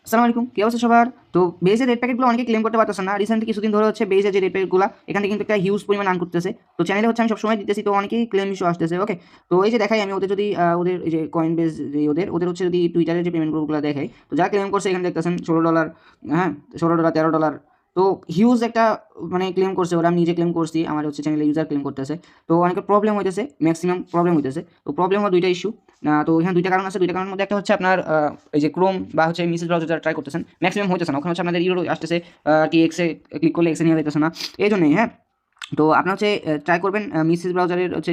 আসসালামু আলাইকুম, কি অবস্থা সবার? তো বেজের রেড প্যাকেটগুলো অনেকে ক্লেম করতে পারতেছে না। রিসেন্টলি কিছুদিন ধরে হচ্ছে বেজের যে রেড প্যাকেটগুলো এখান থেকে কিন্তু একটা হিউজ পরিমাণ আর্ন করতেছে। তো চ্যানেলে হচ্ছে আমি সবসময় দিতেছি, তো অনেকেই ক্লেম ইস্যু আসতেছে। ওকে, তো এই যে দেখাই আমি ওদের যদি ওদের এই যে কয়েন বেজ যে ওদের হচ্ছে যদি টুইটারের যে পেমেন্ট গ্রুপগুলো দেখাই, তো যারা ক্লেম করছে এখানে দেখতেছেন $16, হ্যাঁ, $16, $13। তো হিউজ একটা মানে ক্লেম করছে ওরা। আমি নিজে ক্লেম করছি, আমার হচ্ছে চ্যানেলে ইউজার ক্লেম করতেছে। তো অনেকের প্রবলেম হইতেছে, ম্যাক্সিমাম প্রবলেম হইতেছে। তো প্রবলেম হওয়ার দুইটা ইস্যু। তো এখানে দুইটা কারণ আছে। দুইটা কারণের মধ্যে একটা হচ্ছে আপনার এই যে ক্রোম বা হচ্ছে মিসেস ব্রাউজার যারা ট্রাই করতেছেন ম্যাক্সিমাম হইতেছে না, ওখানে হচ্ছে আপনাদের ইউরো আসতেছে, কি এক্সে ক্লিক করলে এক্সে নিয়ে যাইতেছে না, এই জন্যই। হ্যাঁ, তো আপনার হচ্ছে ট্রাই করবেন মিসেস ব্রাউজারের হচ্ছে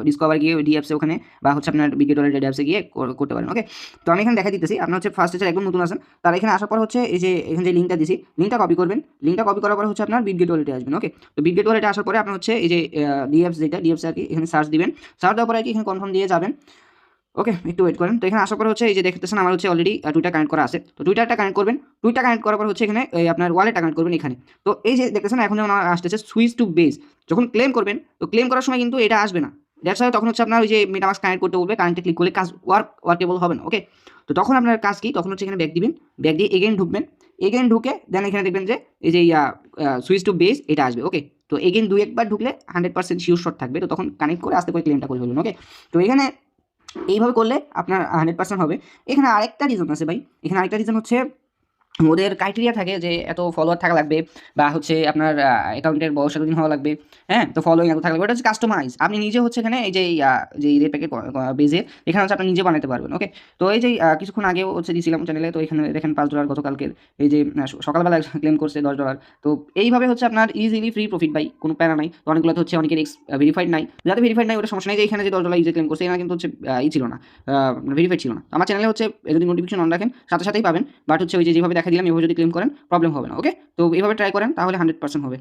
ডিসকভার গিয়ে ওই ডিঅ্যাপসে ওখানে, বা হচ্ছে আপনার বিগেট ওয়ালেট অ্যাপসে গিয়ে করতে পারেন। ওকে, তো আমি এখানে দেখা দিতেছি। আপনার হচ্ছে ফার্স্ট হচ্ছে একদম নতুন আছেন, তারা এখানে আসার পর হচ্ছে এই যে এখানে যে লিঙ্কটা দিছি, লিঙ্কটা কপি করবেন। লিঙ্কটা কপি করার পর হচ্ছে আপনার বিগেট ওয়ালেটে আসবেন। ওকে, তো বিগেট ওয়ালেটে আসার পরে আপনার হচ্ছে এই যে ডিএপস যেটা ডিএপসে আর কি, এখানে সার্চ দিবেন। সার্চ দেওয়ার পরে আর কি এখানে কনফার্ম দিয়ে যাবেন। ওকে, একটু ওয়েট করেন। তো এখানে আসার পর হচ্ছে এই যে দেখতেছেন আমার হচ্ছে অলরেডি টুইটার কানেক্ট করা আছে। তো টুইটারটা কানেক্ট করবেন। টুইটার কানেক্ট করার পর হচ্ছে এখানে এই আপনার ওয়ালেটটা কানেক্ট করবেন এখানে। তো এই যে দেখতেছেন এখন যেমন আমার আসতেছে সুইচ টু বেস। যখন ক্লেম করবেন, তো ক্লেম করার সময় কিন্তু এটা আসবে না। দ্যাটস ওয়াই তখন হচ্ছে আপনার ওই যে মেটামাস্ক কানেক্ট করতে বলবে, কানেক্টে ক্লিক করলে কাজ ওয়ার্কেবল হবে না। ওকে, তো তখন আপনার কাজ কি, তখন হচ্ছে এখানে ব্যাক দিবেন। ব্যাক দিয়ে এগেইন ঢুকবেন। এগেইন ঢুকে দেন এখানে দেখবেন যে এই যে সুইচ টু বেস এটা আসবে। ওকে, তো এগেইন দুই একবার ঢুকলে 100% শিওর শট থাকবে। তো তখন কানেক্ট করে আস্তে করে ক্লেমটা করে ফেলবেন। ওকে, তো এখানে এইভাবে করলে আপনার 100% হবে। এখানে আরেকটা রিজন আছে ভাই। এখানে আরেকটা রিজন হচ্ছে ওদের ক্রাইটেরিয়া থাকে যে এত ফলোয়ার থাকা লাগবে, বা হচ্ছে আপনার অ্যাকাউন্টের বয়স এতদিন হওয়া লাগবে। হ্যাঁ, তো ফলোইং এত থাকা লাগবে। ওটা হচ্ছে কাস্টমাইজ। আপনি নিজে হচ্ছে এখানে এই যে যে রেড প্যাকেট বেজে এখানে হচ্ছে আপনি নিজে বানাতে পারবেন। ওকে, তো এই যে কিছুক্ষণ আগেও হচ্ছে দিয়েছিলাম চ্যানেলে, তো এখানে দেখেন $5 গতকালকের। এই যে সকালবেলা ক্লেম করছে $10। তো এইভাবে হচ্ছে আপনার ইজিলি ফ্রি প্রফিট ভাই, কোনো প্যারা নাই। তো অনেকগুলো হচ্ছে অনেকের ভেরিফাইড নাই, যাতে ভেরিফাইড নাই ওটা সমস্যা নেই। যে এখানে যে $10 ইজি ক্লেম করছে এখানে কিন্তু হচ্ছে ছিল না, ভেরিফাইড ছিল না। তো আমার চ্যানেলে হচ্ছে যদি নোটিফিকেশন অন রাখেন সাথে সাথেই পাবেন। বাট হচ্ছে ওই যে যেভাবে দেখা দিলাম এভাবে যদি ক্লেম করেন প্রবলেম হবে না। ওকে, তো এইভাবে ট্রাই করেন তাহলে 100% হবে।